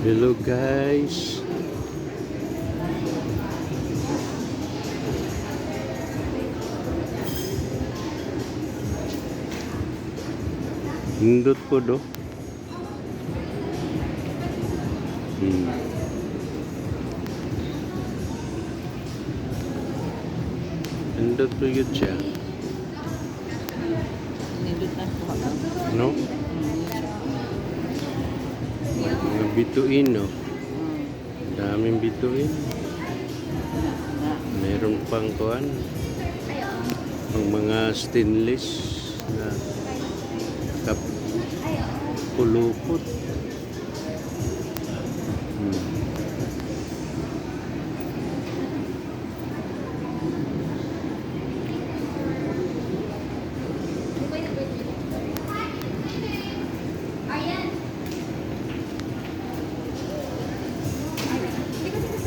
Hello guys. Nindot po do. Nindot po yun siya. No? Mga bituin, no? Daming bituin. Meron pang kuhan. Ang mga stainless na pulupot.